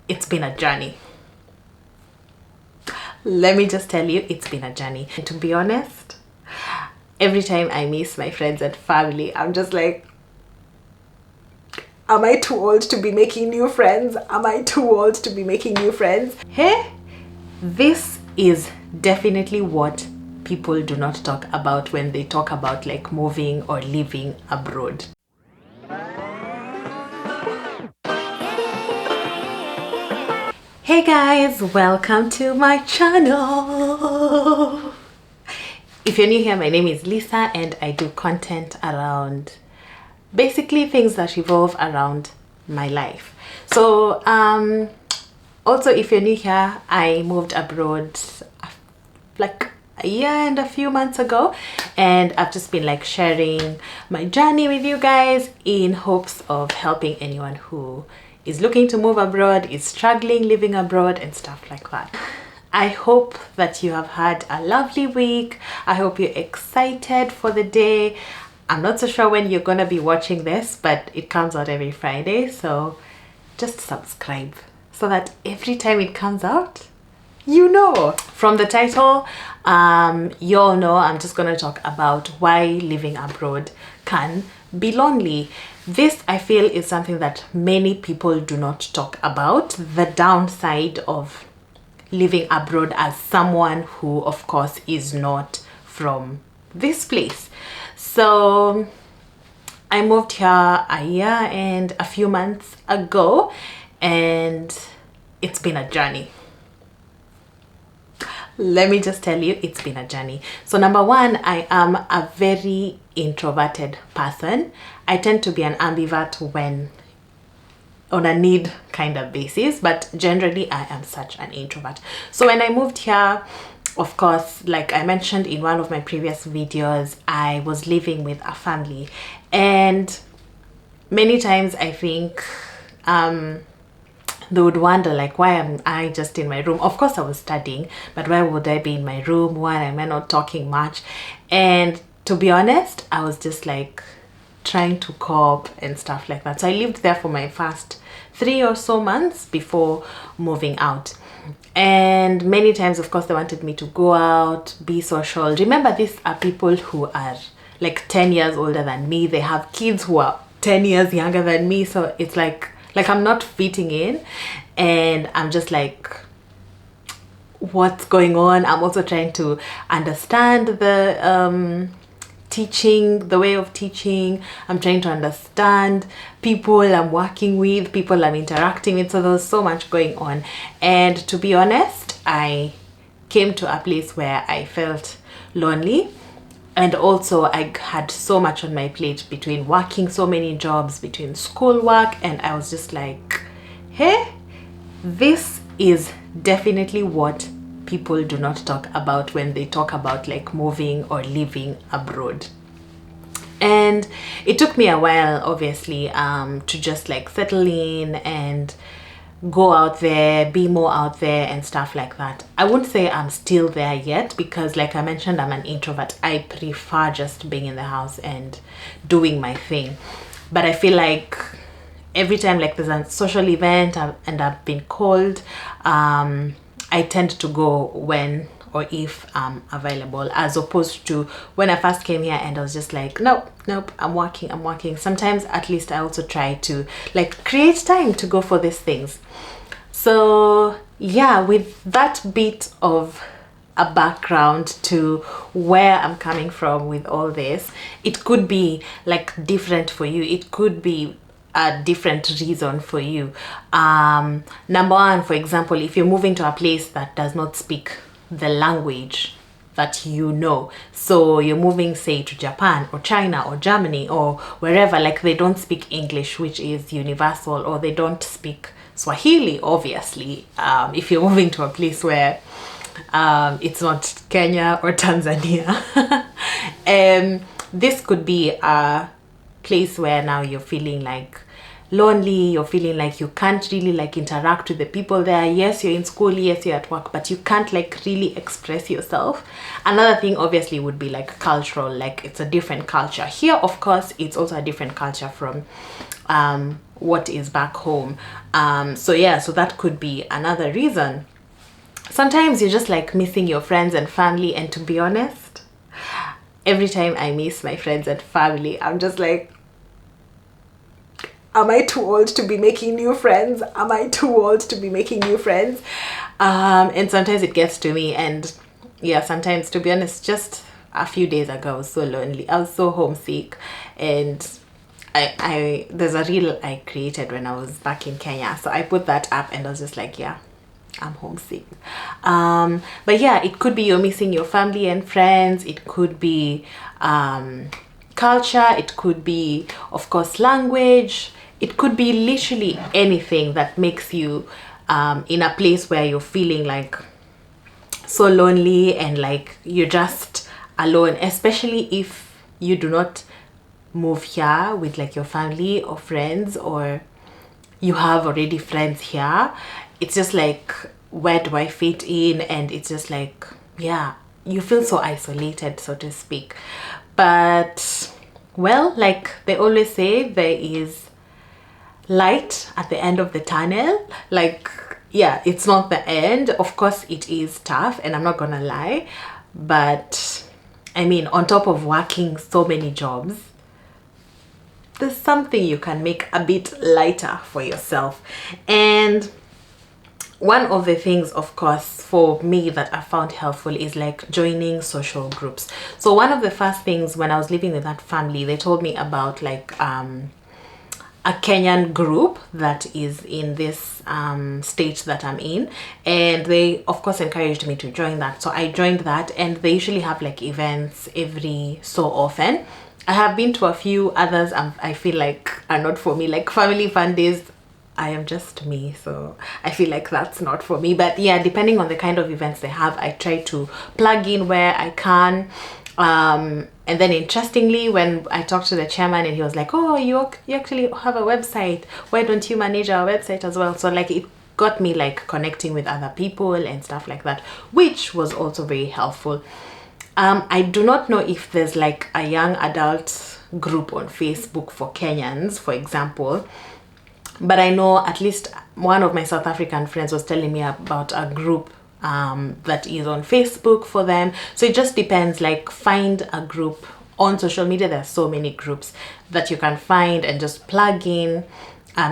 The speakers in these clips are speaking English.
it's been a journey. Let me just tell you, it's been a journey. And to be honest, every time I miss my friends and family, I'm just like, am I too old to be making new friends? Am I too old to be making new friends? Hey, this is definitely what people do not talk about when they talk about like moving or living abroad. Hey guys, welcome to my channel. If you're new here, my name is Lisa and I do content around basically things that revolve around my life. So also if you're new here, I moved abroad like a year and a few months ago, and I've just been like sharing my journey with you guys in hopes of helping anyone who is looking to move abroad, is struggling living abroad and stuff like that. I hope that you have had a lovely week. I hope you're excited for the day. I'm not so sure when you're gonna be watching this, but it comes out every Friday, so just subscribe so that every time it comes out, you know. From the title, you all know I'm just gonna talk about why living abroad can be lonely. This, I feel, is something that many people do not talk about, the downside of living abroad as someone who, of course, is not from this place. So I moved here a year and a few months ago, and it's been a journey. Let me just tell you, it's been a journey. So number one, I am a very introverted person. I tend to be an ambivert when on a need kind of basis, but generally I am such an introvert. So when I moved here, of course, like I mentioned in one of my previous videos, I was living with a family, and many times I think they would wonder like, why am I just in my room? Of course I was studying, but why would I be in my room? Why am I not talking much? And to be honest, I was just like trying to cope and stuff like that. So I lived there for my first 3 or so months before moving out. And many times, of course, they wanted me to go out, be social. Remember, these are people who are like 10 years older than me. They have kids who are 10 years younger than me. So it's like I'm not fitting in, and I'm just like, what's going on? I'm also trying to understand the teaching, the way of teaching. I'm trying to understand people I'm working with, people I'm interacting with. So there's so much going on, and to be honest, I came to a place where I felt lonely. And also I had so much on my plate between working so many jobs, between schoolwork, and I was just like, hey, this is definitely what people do not talk about when they talk about like moving or living abroad. And it took me a while, obviously, to just like settle in and go out there, be more out there and stuff like that. I wouldn't say I'm still there yet, because like I mentioned, I'm an introvert. I prefer just being in the house and doing my thing. But I feel like every time like there's a social event and I've been called, I tend to go when or if I'm available, as opposed to when I first came here and I was just like, nope, I'm working. Sometimes at least I also try to like create time to go for these things. So yeah, with that bit of a background to where I'm coming from with all this, it could be like different for you. It could be a different reason for you. Number one, for example, if you're moving to a place that does not speak the language that you know, so you're moving say to Japan or China or Germany or wherever, like they don't speak English, which is universal, or they don't speak Swahili, obviously. If you're moving to a place where it's not Kenya or Tanzania, this could be a place where now you're feeling like lonely, you're feeling like you can't really like interact with the people there. Yes, you're in school, yes, you're at work, but you can't like really express yourself. Another thing obviously would be like cultural, like it's a different culture here. Of course, it's also a different culture from what is back home. So yeah, so that could be another reason. Sometimes you're just like missing your friends and family, and to be honest, every time I miss my friends and family, I'm just like, am I too old to be making new friends? Am I too old to be making new friends? And sometimes it gets to me, and yeah, sometimes, to be honest, just a few days ago, I was so lonely. I was so homesick, and I there's a reel I created when I was back in Kenya. So I put that up, and I was just like, yeah, I'm homesick. But yeah, it could be you're missing your family and friends. It could be culture. It could be, of course, language. It could be literally anything that makes you in a place where you're feeling like so lonely and like you're just alone, especially if you do not move here with like your family or friends, or you have already friends here. It's just like, where do I fit in? And it's just like, yeah, you feel so isolated, so to speak. But well, like they always say, there is light at the end of the tunnel. Like, yeah, it's not the end. Of course it is tough, and I'm not gonna lie, but I mean, on top of working so many jobs, there's something you can make a bit lighter for yourself. And one of the things, of course, for me that I found helpful is like joining social groups. So one of the first things when I was living with that family, they told me about like a Kenyan group that is in this state that I'm in, and they of course encouraged me to join that. So I joined that, and they usually have like events every so often. I have been to a few others, I feel like are not for me, like family fun days. I am just me, so I feel like that's not for me. But yeah, depending on the kind of events they have, I try to plug in where I can. And then interestingly, when I talked to the chairman, and he was like, oh, you actually have a website, why don't you manage our website as well? So like it got me like connecting with other people and stuff like that, which was also very helpful. I do not know if there's like a young adult group on Facebook for Kenyans, for example, but I know at least one of my South African friends was telling me about a group that is on Facebook for them. So it just depends, like find a group on social media. There are so many groups that you can find and just plug in.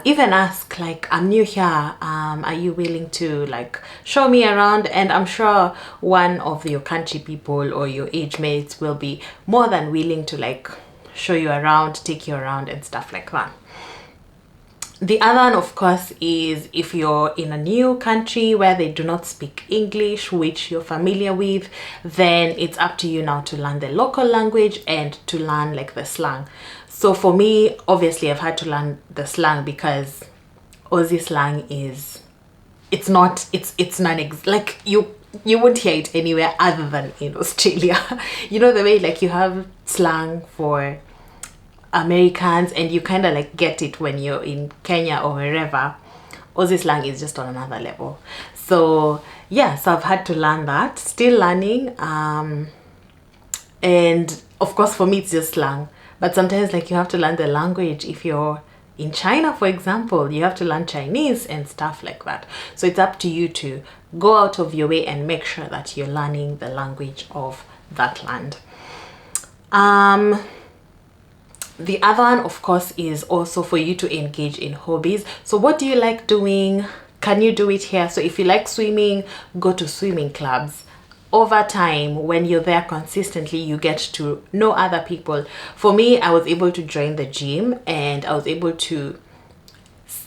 Even ask like, I'm new here, are you willing to like show me around? And I'm sure one of your country people or your age mates will be more than willing to like show you around, take you around and stuff like that. The other one, of course, is if you're in a new country where they do not speak English, which you're familiar with, then it's up to you now to learn the local language and to learn like the slang. So for me, obviously, I've had to learn the slang because Aussie slang is, it's not like you won't hear it anywhere other than in Australia. You know, the way like you have slang for Americans and you kind of like get it when you're in Kenya or wherever. Aussie slang is just on another level. So yeah, so I've had to learn that, still learning, and of course for me it's just slang, but sometimes like you have to learn the language. If you're in China, for example, you have to learn Chinese and stuff like that. So it's up to you to go out of your way and make sure that you're learning the language of that land. The other one, of course, is also for you to engage in hobbies. So what do you like doing? Can you do it here? So if you like swimming, go to swimming clubs. Over time, when you're there consistently, you get to know other people. For me, I was able to join the gym and I was able to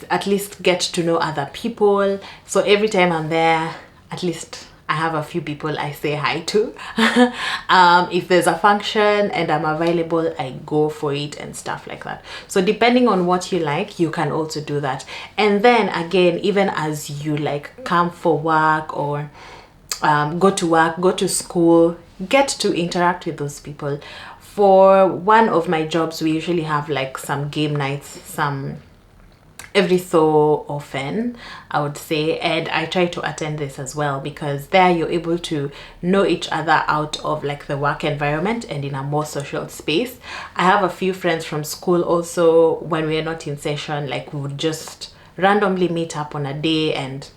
at least get to know other people. So every time I'm there, at least I have a few people I say hi to. If there's a function and I'm available, I go for it and stuff like that. So depending on what you like, you can also do that. And then again, even as you like come for work or go to work, go to school, get to interact with those people. For one of my jobs, we usually have like some game nights, some every so often, I would say, and I try to attend this as well, because there you're able to know each other out of like the work environment and in a more social space. I have a few friends from school also. When we're not in session, like we would just randomly meet up on a day and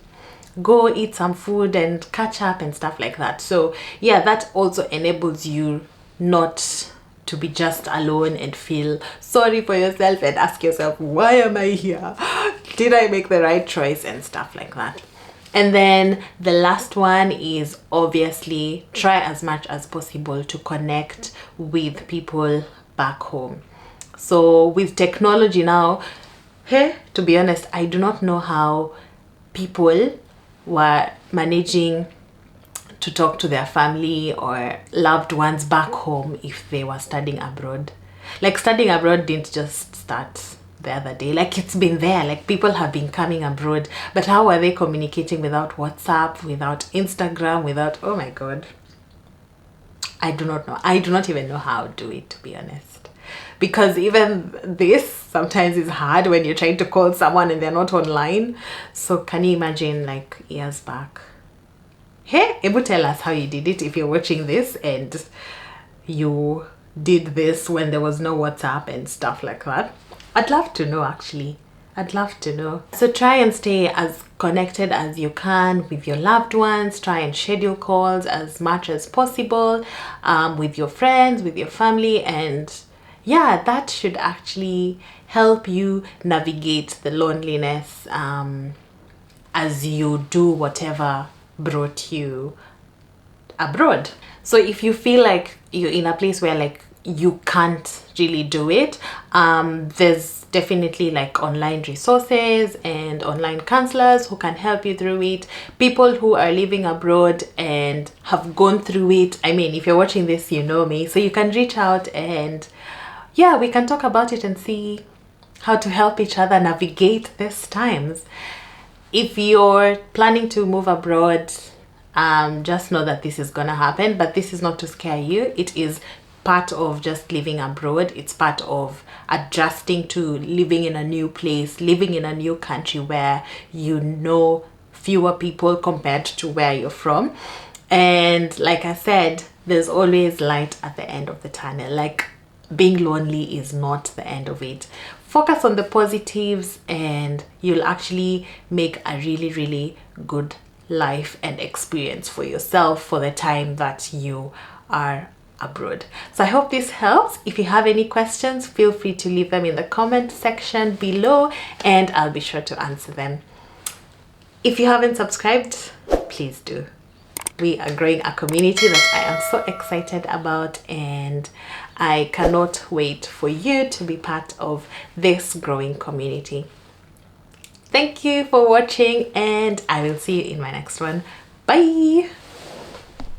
go eat some food and catch up and stuff like that. So yeah, that also enables you not to be just alone and feel sorry for yourself and ask yourself, why am I here? Did I make the right choice and stuff like that? And then the last one is obviously try as much as possible to connect with people back home. So with technology now, hey, to be honest, I do not know how people were managing to talk to their family or loved ones back home if they were studying abroad. Like studying abroad didn't just start the other day, like it's been there, like people have been coming abroad, but how are they communicating without WhatsApp, without Instagram, without, oh my god, I do not know. I do not even know how to do it, to be honest, because even this sometimes is hard when you're trying to call someone and they're not online. So can you imagine like years back? Hey, able tell us how you did it if you're watching this and you did this when there was no WhatsApp and stuff like that. I'd love to know, actually. I'd love to know. So try and stay as connected as you can with your loved ones. Try and schedule calls as much as possible with your friends, with your family, and yeah, that should actually help you navigate the loneliness as you do whatever brought you abroad. So if you feel like you're in a place where like you can't really do it, there's definitely like online resources and online counselors who can help you through it. People who are living abroad and have gone through it. I mean, if you're watching this, you know me, so you can reach out and yeah, we can talk about it and see how to help each other navigate these times. If you're planning to move abroad, just know that this is gonna happen, but this is not to scare you. It is part of just living abroad. It's part of adjusting to living in a new place, living in a new country where you know fewer people compared to where you're from. And like I said, there's always light at the end of the tunnel. Like being lonely is not the end of it. Focus on the positives and you'll actually make a really, really good life and experience for yourself for the time that you are abroad. So I hope this helps. If you have any questions, feel free to leave them in the comment section below and I'll be sure to answer them. If you haven't subscribed, please do. We are growing a community that I am so excited about, and I cannot wait for you to be part of this growing community. Thank you for watching and I will see you in my next one. Bye.